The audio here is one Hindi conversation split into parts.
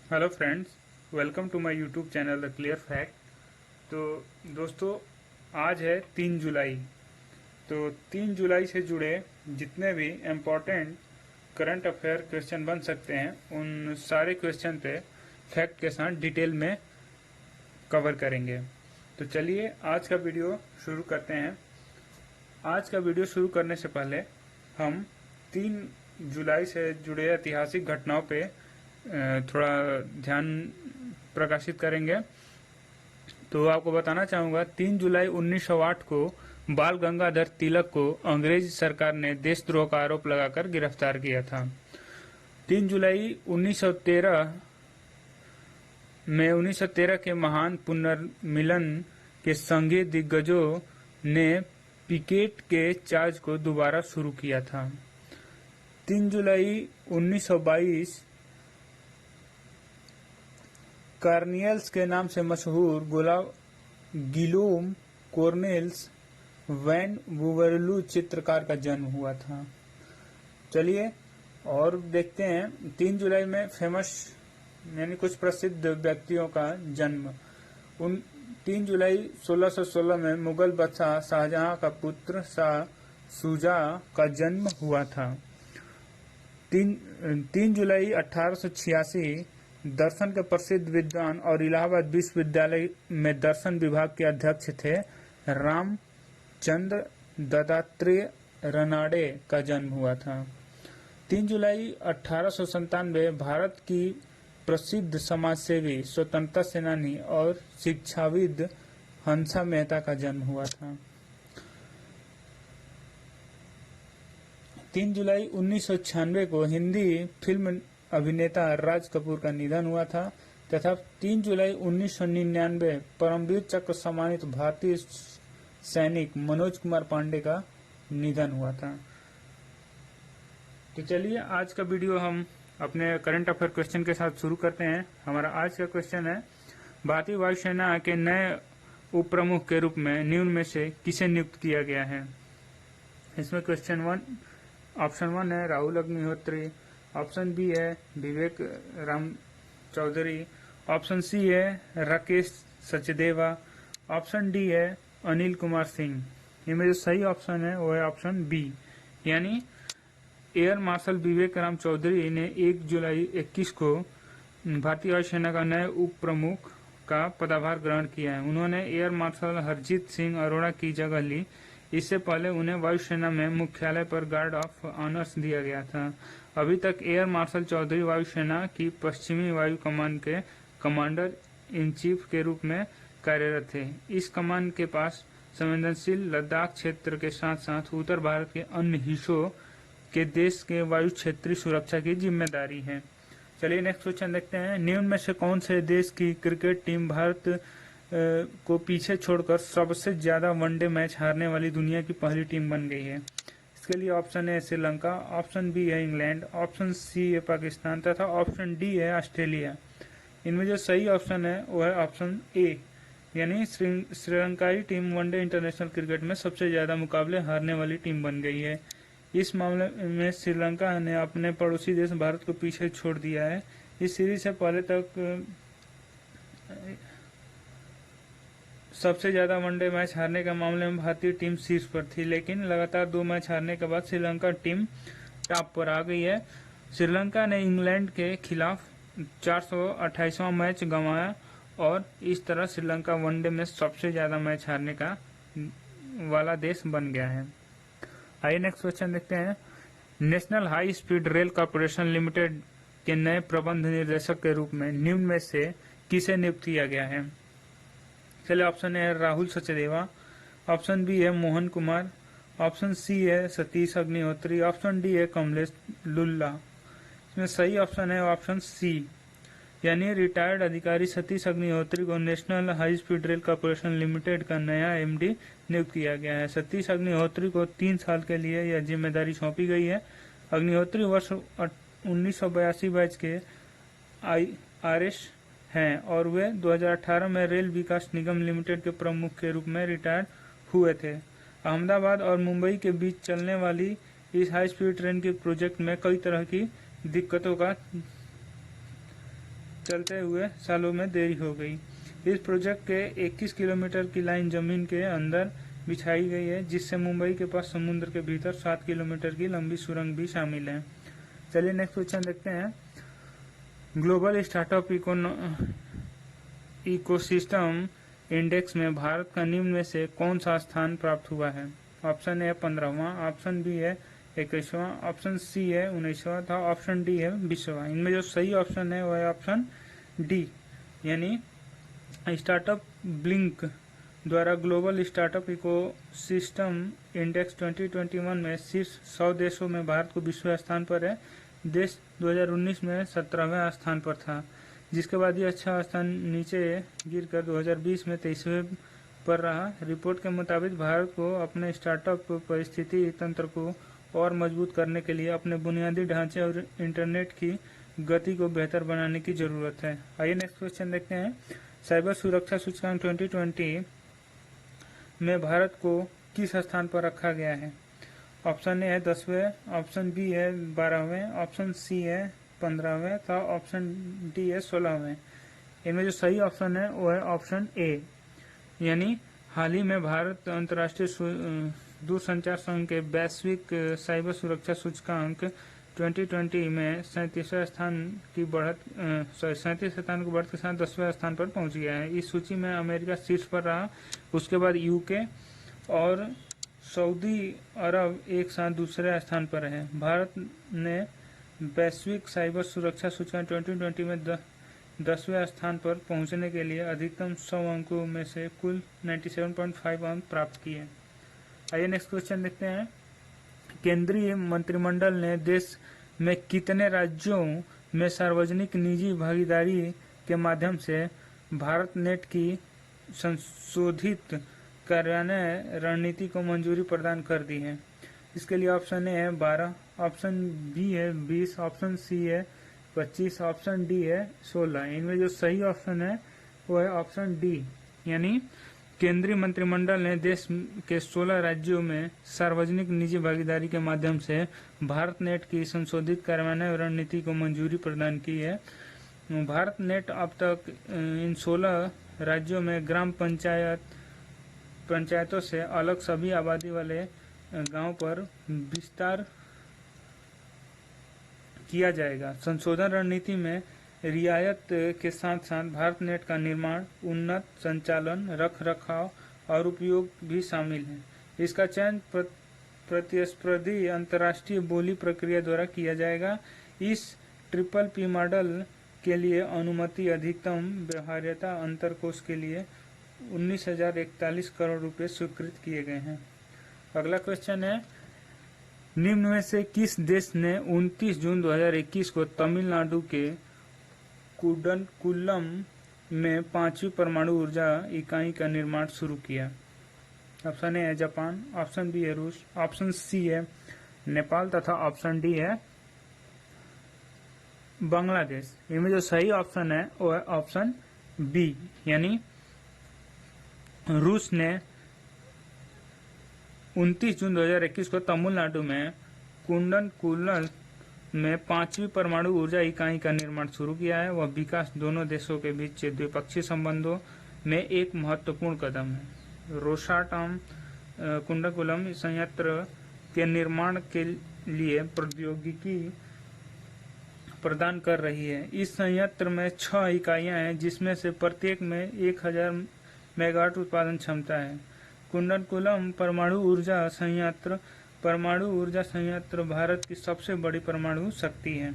Hello friends, welcome to my YouTube channel The Clear Fact. तो दोस्तों, आज है 3 जुलाई। तो 3 जुलाई से जुड़े जितने भी इम्पोर्टेंट करंट अफेयर क्वेश्चन बन सकते हैं, उन सारे क्वेश्चन पे फैक्ट के साथ डिटेल में कवर करेंगे। तो चलिए आज का वीडियो शुरू करते हैं। आज का वीडियो शुरू करने से पहले हम 3 जुलाई से जुड़े ऐतिहासिक घटनाओं पे थोड़ा ध्यान प्रकाशित करेंगे। तो आपको बताना चाहूंगा, 3 जुलाई 1908 को बाल गंगाधर तिलक को अंग्रेज सरकार ने देशद्रोह का आरोप लगाकर गिरफ्तार किया था। 3 जुलाई 1913 में 1913 के महान पुनर्मिलन के संगीत दिग्गजों ने पिकेट के चार्ज को दोबारा शुरू किया था। 3 जुलाई 1922 कार्नियल्स के नाम से मशहूर गिलोम कॉर्नेल्स वैन वुवरलू चित्रकार का जन्म हुआ था। चलिए और देखते हैं 3 जुलाई में फेमस यानी कुछ प्रसिद्ध व्यक्तियों का जन्म। 3 जुलाई 1616 में मुगल बादशाह शाहजहां का पुत्र शाह शुजा का जन्म हुआ था। 3 जुलाई 1886 दर्शन के प्रसिद्ध विद्वान और इलाहाबाद विश्वविद्यालय में दर्शन विभाग के अध्यक्ष थे रामचंद्र दत्तात्रेय रनाडे का जन्म हुआ था। 3 जुलाई 1897 भारत की प्रसिद्ध समाजसेवी, स्वतंत्रता सेनानी और शिक्षाविद हंसा मेहता का जन्म हुआ था। 3 जुलाई 1996 को हिंदी फिल्म अभिनेता राज कपूर का निधन हुआ था तथा 3 जुलाई 1999 परमवीर चक्र सम्मानित भारतीय सैनिक मनोज कुमार पांडे का निधन हुआ था। तो चलिए आज का वीडियो हम अपने करंट अफेयर क्वेश्चन के साथ शुरू करते हैं। हमारा आज का क्वेश्चन है, भारतीय वायुसेना के नए उप प्रमुख के रूप में निम्न में से किसे नियुक्त किया गया है। इसमें ऑप्शन 1 है राहुल अग्निहोत्री, ऑप्शन बी है विवेक राम चौधरी, ऑप्शन सी है राकेश सचदेवा, ऑप्शन डी है अनिल कुमार सिंह। इनमें जो सही ऑप्शन है वो है ऑप्शन बी, यानी एयर मार्शल विवेक राम चौधरी ने 1 जुलाई 21 को भारतीय वायुसेना का नए उप प्रमुख का पदभार ग्रहण किया है। उन्होंने एयर मार्शल हरजीत सिंह अरोड़ा की जगह ली। इससे पहले उन्हें वायुसेना में मुख्यालय पर गार्ड ऑफ ऑनर्स दिया गया था। अभी तक एयर मार्शल चौधरी वायुसेना की पश्चिमी वायु कमान के कमांडर इन चीफ के रूप में कार्यरत थे। इस कमान के पास संवेदनशील लद्दाख क्षेत्र के साथ साथ उत्तर भारत के अन्य हिस्सों के देश के वायु क्षेत्रीय सुरक्षा की जिम्मेदारी है। चलिए नेक्स्ट क्वेश्चन देखते हैं, निम्न में से कौन से देश की क्रिकेट टीम भारत को पीछे छोड़कर सबसे ज्यादा वनडे मैच हारने वाली दुनिया की पहली टीम बन गई है। इसके लिए ऑप्शन है श्रीलंका, ऑप्शन बी है इंग्लैंड, ऑप्शन सी है पाकिस्तान तथा ऑप्शन डी है ऑस्ट्रेलिया। इनमें जो सही ऑप्शन है वो है ऑप्शन ए, यानी श्रीलंकाई टीम वनडे इंटरनेशनल क्रिकेट में सबसे ज्यादा मुकाबले हारने वाली टीम बन गई है। इस मामले में श्रीलंका ने अपने पड़ोसी देश भारत को पीछे छोड़ दिया है। इस सीरीज से पहले तक सबसे ज्यादा वनडे मैच हारने के मामले में भारतीय टीम शीर्ष पर थी, लेकिन लगातार 2 मैच हारने के बाद श्रीलंका टीम टॉप पर आ गई है। श्रीलंका ने इंग्लैंड के खिलाफ 428वां मैच गंवाया और इस तरह श्रीलंका वनडे में सबसे ज्यादा मैच हारने का वाला देश बन गया है। आइए नेक्स्ट क्वेश्चन देखते हैं, national high speed rail corporation limited के नए प्रबंध निर्देशक के रूप में निम्न में से किसे नियुक्त किया गया है। चलिए ऑप्शन है राहुल सचदेवा, ऑप्शन बी है मोहन कुमार, ऑप्शन सी है सतीश अग्निहोत्री, ऑप्शन डी है कमलेश लुल्ला। इसमें सही ऑप्शन है ऑप्शन सी, यानी रिटायर्ड अधिकारी सतीश अग्निहोत्री को national high speed rail corporation limited का नया एमडी नियुक्त किया गया है। सतीश अग्निहोत्री को 3 साल के लिए यह जिम्मेदारी सौंपी गई है। अग्निहोत्री वर्ष 1982 बैच के आरएस हैं और वे 2018 में रेल विकास निगम लिमिटेड के प्रमुख के रूप में रिटायर हुए थे। अहमदाबाद और मुंबई के बीच चलने वाली इस हाई स्पीड ट्रेन के प्रोजेक्ट में कई तरह की दिक्कतों का चलते हुए सालों में देरी हो गई। इस प्रोजेक्ट के 21 किलोमीटर की लाइन जमीन के अंदर बिछाई गई है, जिससे मुंबई के पास समुद्र के भीतर 7 किलोमीटर की लंबी सुरंग भी शामिल है। चलिए नेक्स्ट क्वेश्चन देखते हैं। ग्लोबल स्टार्टअप इकोसिस्टम इंडेक्स में भारत का निम्न में से कौन सा स्थान प्राप्त हुआ है? ऑप्शन ए 15वां, ऑप्शन बी है 21वां, ऑप्शन सी है 19वां था, ऑप्शन डी है 20वां। इनमें जो सही ऑप्शन है वह है ऑप्शन डी, यानी स्टार्टअप ब्लिंक द्वारा ग्लोबल स्टार्टअप इकोसिस्टम इंडेक्स 2021 में शीर्ष 100 देशों में भारत को 20वें स्थान पर है। देश 2019 में 17वें स्थान पर था, जिसके बाद ये अच्छा स्थान नीचे गिरकर 2020 में 23वें पर रहा। रिपोर्ट के मुताबिक भारत को अपने स्टार्टअप परिस्थिति तंत्र को और मजबूत करने के लिए अपने बुनियादी ढांचे और इंटरनेट की गति को बेहतर बनाने की जरूरत है। आइए नेक्स्ट क्वेश्चन देखते हैं। साइबर सुरक्षा सूचकांक 2020 में भारत को किस स्थान पर रखा गया है? ऑप्शन ए है 10वें, ऑप्शन बी है 12वें, ऑप्शन सी है 15वें था, ऑप्शन डी है 16वें। इनमें जो सही ऑप्शन है वो है ऑप्शन ए, यानी हाल ही में भारत अंतर्राष्ट्रीय दूरसंचार संघ के वैश्विक साइबर सुरक्षा सूचकांक 2020 में 37 स्थान की बढ़त 37 स्थान को बढ़त के साथ 10वें स्थान पर पहुंच गया है। इस सूची में अमेरिका शीर्ष पर रहा, उसके बाद यूके और सऊदी अरब एक साथ दूसरे स्थान पर है। भारत ने वैश्विक साइबर सुरक्षा सूचकांक 2020 में 10वें स्थान पर पहुंचने के लिए अधिकतम 100 अंकों में से कुल 97.5 अंक प्राप्त किए। आइए नेक्स्ट क्वेश्चन देखते हैं। केंद्रीय मंत्रिमंडल ने देश में कितने राज्यों में सार्वजनिक निजी भागीदारी के माध्यम से भारत नेट की संशोधित कार्यान्वयन रणनीति को मंजूरी प्रदान कर दी है? इसके लिए ऑप्शन ए है 12, ऑप्शन बी है 20, ऑप्शन सी है 25, ऑप्शन डी है 16। इनमें जो सही ऑप्शन है वो है ऑप्शन डी, यानी केंद्रीय मंत्रिमंडल ने देश के 16 राज्यों में सार्वजनिक निजी भागीदारी के माध्यम से भारत नेट की संशोधित कार्यान्वयन रणनीति को मंजूरी प्रदान की है। भारत नेट अब तक इन 16 राज्यों में ग्राम पंचायतों से अलग सभी आबादी वाले गांव पर विस्तार किया जाएगा। संशोधन रणनीति में रियायत के साथ साथ भारत नेट का निर्माण, उन्नत संचालन, रख रखाव और उपयोग भी शामिल है। इसका चयन प्रतिस्पर्धी अंतर्राष्ट्रीय बोली प्रक्रिया द्वारा किया जाएगा। इस PPP मॉडल के लिए अनुमति अधिकतम व्यवहार्यता अंतरकोश के लिए 19,041 करोड़ रुपए स्वीकृत किए गए हैं। अगला क्वेश्चन है, निम्न में से किस देश ने 29 जून 2021 को तमिलनाडु के कुडनकुलम में 5वीं परमाणु ऊर्जा इकाई का निर्माण शुरू किया? ऑप्शन ए है जापान, ऑप्शन बी है रूस, ऑप्शन सी है नेपाल तथा ऑप्शन डी है बांग्लादेश। इनमें जो सही ऑप्शन है वो है ऑप्शन बी, यानी रूस ने 29 जून 2021 को तमिलनाडु में कुडनकुलम में 5वीं परमाणु ऊर्जा इकाई का निर्माण शुरू किया है। वह विकास दोनों देशों के बीच द्विपक्षीय संबंधों में एक महत्वपूर्ण कदम है। रोसाटम कुडनकुलम संयंत्र के निर्माण के लिए प्रौद्योगिकी प्रदान कर रही है। इस संयंत्र में 6 इकाइयां हैं, जिसमें से प्रत्येक में 1000 मेगावाट उत्पादन क्षमता है। कुडनकुलम परमाणु ऊर्जा संयंत्र भारत की सबसे बड़ी परमाणु शक्ति है।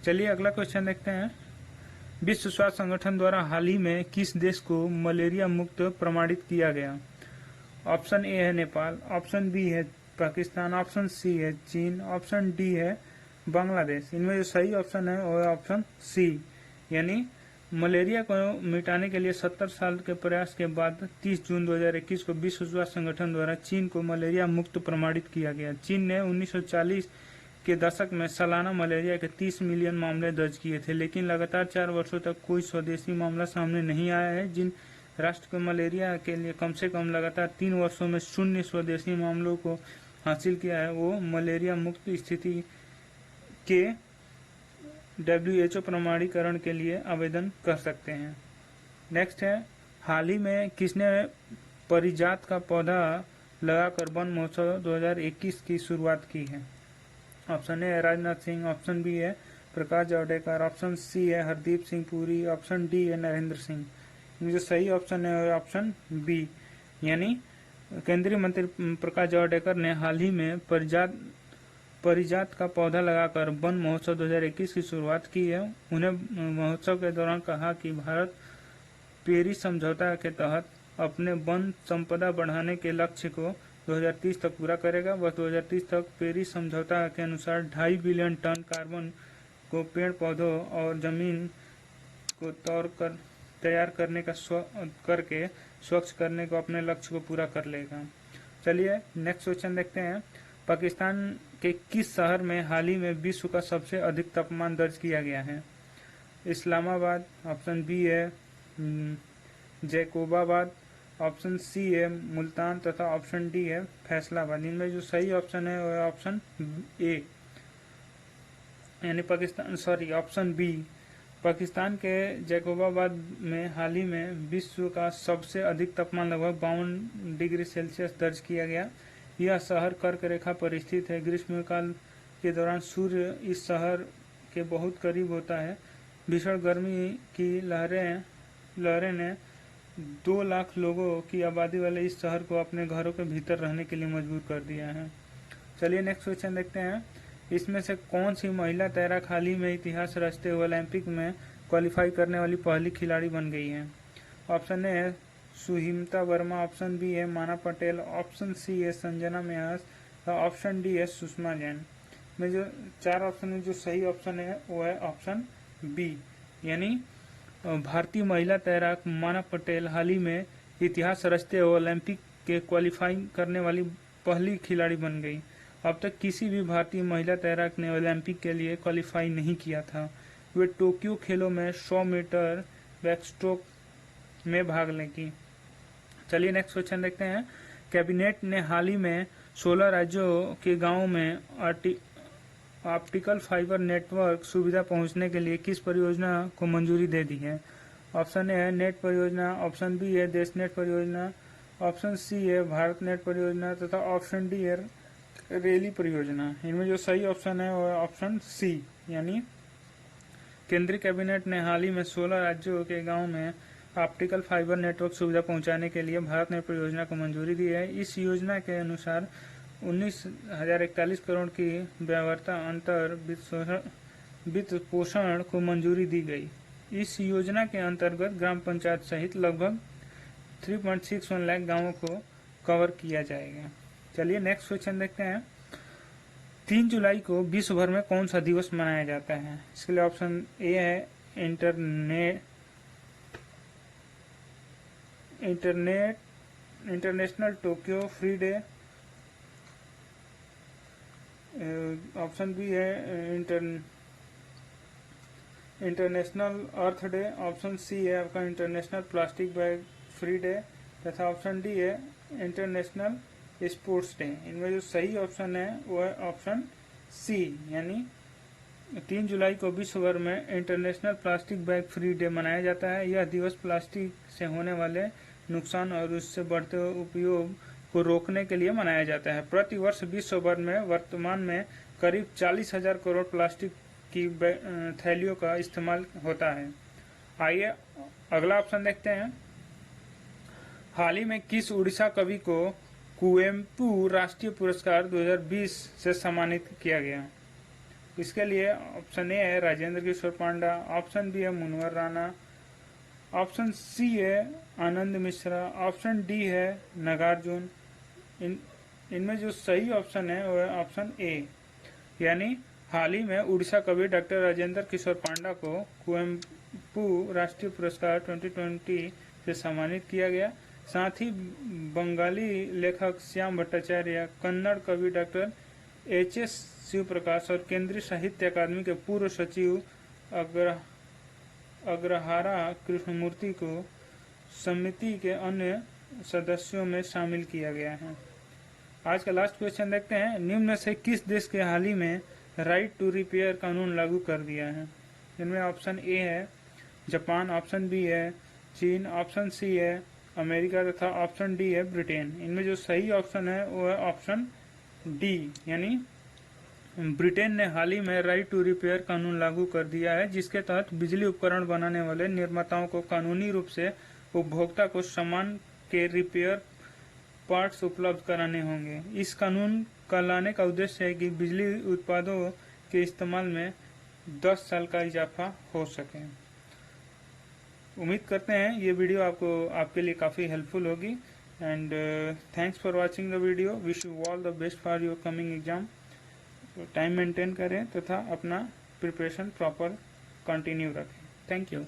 चलिए अगला क्वेश्चन देखते हैं। विश्व स्वास्थ्य संगठन द्वारा हाल ही में किस देश को मलेरिया मुक्त प्रमाणित किया गया? ऑप्शन ए है नेपाल, ऑप्शन बी है पाकिस्तान, ऑप्शन सी है चीन, ऑप्शन डी है बांग्लादेश। इनमें जो सही ऑप्शन है वो है ऑप्शन सी, यानी मलेरिया को मिटाने के लिए 70 साल के प्रयास के बाद 30 जून 2021 को विश्व स्वास्थ्य संगठन द्वारा चीन को मलेरिया मुक्त प्रमाणित किया गया। चीन ने 1940 के दशक में सालाना मलेरिया के 30 मिलियन मामले दर्ज किए थे, लेकिन लगातार 4 वर्षों तक कोई स्वदेशी मामला सामने नहीं आया है। जिन राष्ट्र को मलेरिया के लिए कम से कम लगातार 3 वर्षों में 0 स्वदेशी मामलों को हासिल किया है, वो मलेरिया मुक्त स्थिति के WHO प्रमाणीकरण के लिए आवेदन कर सकते हैं। नेक्स्ट है, हाल ही में किसने परिजात का पौधा लगाकर वन महोत्सव 2021 की शुरुआत की है? ऑप्शन ए है राजनाथ सिंह, ऑप्शन बी है प्रकाश जावड़ेकर, ऑप्शन सी है हरदीप सिंह पुरी, ऑप्शन डी है नरेंद्र सिंह। जो सही ऑप्शन है ऑप्शन बी, यानी केंद्रीय मंत्री प्रकाश जावड़ेकर ने हाल ही में परिजात का पौधा लगाकर वन महोत्सव 2021 की शुरुआत की है। उन्हें महोत्सव के दौरान कहा कि भारत पेरिस समझौता के तहत अपने वन संपदा बढ़ाने के लक्ष्य को 2030 तक पूरा करेगा। वह 2030 तक पेरिस समझौता के अनुसार 2.5 बिलियन टन कार्बन को पेड़ पौधों और जमीन को तैयार करने का करके स्वच्छ करने को अपने लक्ष्य को पूरा कर लेगा। चलिए नेक्स्ट क्वेश्चन देखते हैं। पाकिस्तान के किस शहर में हाल ही में विश्व का सबसे अधिक तापमान दर्ज किया गया है? इस्लामाबाद, ऑप्शन बी है जैकोबाबाद, ऑप्शन सी है मुल्तान तथा ऑप्शन डी है फैसलाबाद। इनमें जो सही ऑप्शन है वह ऑप्शन ए, यानी ऑप्शन बी, पाकिस्तान के जैकोबाबाद में हाल ही में विश्व का सबसे अधिक तापमान लगभग 52 डिग्री सेल्सियस दर्ज किया गया। यह शहर कर्क रेखा पर स्थित है। ग्रीष्मकाल के दौरान सूर्य इस शहर के बहुत करीब होता है। भीषण गर्मी की लहरें ने 2 लाख लोगों की आबादी वाले इस शहर को अपने घरों के भीतर रहने के लिए मजबूर कर दिया है। चलिए नेक्स्ट क्वेश्चन देखते हैं। इसमें से कौन सी महिला तैराक हाल ही में इतिहास रचते हुए ओलंपिक में क्वालिफाई करने वाली पहली खिलाड़ी बन गई है? ऑप्शन ए है सुहिमता वर्मा, ऑप्शन बी है माना पटेल, ऑप्शन सी है संजना व्यास, ऑप्शन डी है सुषमा जैन। में जो 4 ऑप्शन में जो सही ऑप्शन है वो है ऑप्शन बी, यानी भारतीय महिला तैराक माना पटेल हाल ही में इतिहास रचते हुए ओलंपिक के क्वालिफाई करने वाली पहली खिलाड़ी बन गई। अब तक किसी भी भारतीय महिला तैराक ने ओलंपिक के लिए क्वालिफाई नहीं किया था। वे टोक्यो खेलों में 100 मीटर बैकस्ट्रोक में भाग लेंगी। चलिए नेक्स्ट क्वेश्चन देखते हैं। कैबिनेट ने हाल ही में 16 राज्यों के गांवों में ऑप्टिकल फाइबर नेटवर्क सुविधा पहुंचने के लिए किस परियोजना को मंजूरी दे दी है? ऑप्शन ए है नेट परियोजना, ऑप्शन बी है देश नेट परियोजना, ऑप्शन सी है भारत नेट परियोजना तथा ऑप्शन डी है रेली परियोजना। इनमें जो सही ऑप्शन है वो ऑप्शन सी, यानी केंद्रीय कैबिनेट ने हाल ही में 16 राज्यों के गांव में ऑप्टिकल फाइबर नेटवर्क सुविधा पहुंचाने के लिए भारत नेट परियोजना को मंजूरी दी है। इस योजना के अनुसार 19,041 करोड़ की व्यवहार्यता अंतर वित्त पोषण को मंजूरी दी गई। इस योजना के अंतर्गत ग्राम पंचायत सहित लगभग 3.61 लाख गांवों को कवर किया जाएगा। चलिए नेक्स्ट क्वेश्चन देखते हैं। 3 जुलाई को विश्व भर में कौन सा दिवस मनाया जाता है? इसके लिए ऑप्शन ए है international Tokyo free day, option B है international earth day, option C है आपका international plastic bag free day तथा ऑप्शन डी है इंटरनेशनल स्पोर्ट्स डे। इनमें जो सही ऑप्शन है वो है ऑप्शन सी, यानी 3 जुलाई को विश्व भर में international plastic bag free day मनाया जाता है। यह दिवस प्लास्टिक से होने वाले नुकसान और उससे बढ़ते हुए उपयोग को रोकने के लिए मनाया जाता है। प्रति वर्ष विश्व भर में वर्तमान में करीब 40,000 करोड़ प्लास्टिक की थैलियों का इस्तेमाल होता है। आइए अगला ऑप्शन देखते हैं। हाल ही में किस उड़ीसा कवि को कुवेम्पू राष्ट्रीय पुरस्कार 2020 से सम्मानित किया गया? इसके लिए ऑप्शन ए है राजेंद्र किशोर पांडा, ऑप्शन बी है मुनवर राणा, ऑप्शन सी है आनंद मिश्रा, ऑप्शन डी है नागार्जुन। इनमें जो सही ऑप्शन है वो है ऑप्शन ए, यानी हाल ही में उड़ीसा कवि डॉक्टर राजेंद्र किशोर पांडा को कुवेम्पू राष्ट्रीय पुरस्कार 2020 से सम्मानित किया गया। साथ ही बंगाली लेखक श्याम भट्टाचार्य, कन्नड़ कवि डॉक्टर एच.एस. शिव प्रकाश और केंद्रीय साहित्य अकादमी के पूर्व सचिव अग्रहारा कृष्णमूर्ति को समिति के अन्य सदस्यों में शामिल किया गया है। आज का लास्ट क्वेश्चन देखते हैं। निम्न में से किस देश के हाल ही में राइट टू रिपेयर कानून लागू कर दिया है? इनमें ऑप्शन ए है जापान, ऑप्शन बी है चीन, ऑप्शन सी है अमेरिका तथा ऑप्शन डी है ब्रिटेन। इनमें जो सही ऑप्शन है वो है ऑप्शन डी, यानी ब्रिटेन ने हाल ही में राइट टू रिपेयर कानून लागू कर दिया है, जिसके तहत बिजली उपकरण बनाने वाले निर्माताओं को कानूनी रूप से उपभोक्ता को सामान के रिपेयर पार्ट्स उपलब्ध कराने होंगे। इस कानून का लाने का उद्देश्य है कि बिजली उत्पादों के इस्तेमाल में 10 साल का इजाफा हो सके। उम्मीद करते हैं ये वीडियो आपके लिए काफ़ी हेल्पफुल होगी। And thanks for watching the video. Wish you all the best for your coming exam. Time maintain करें तथा अपना प्रिपरेशन प्रॉपर कंटिन्यू रखें। Thank you.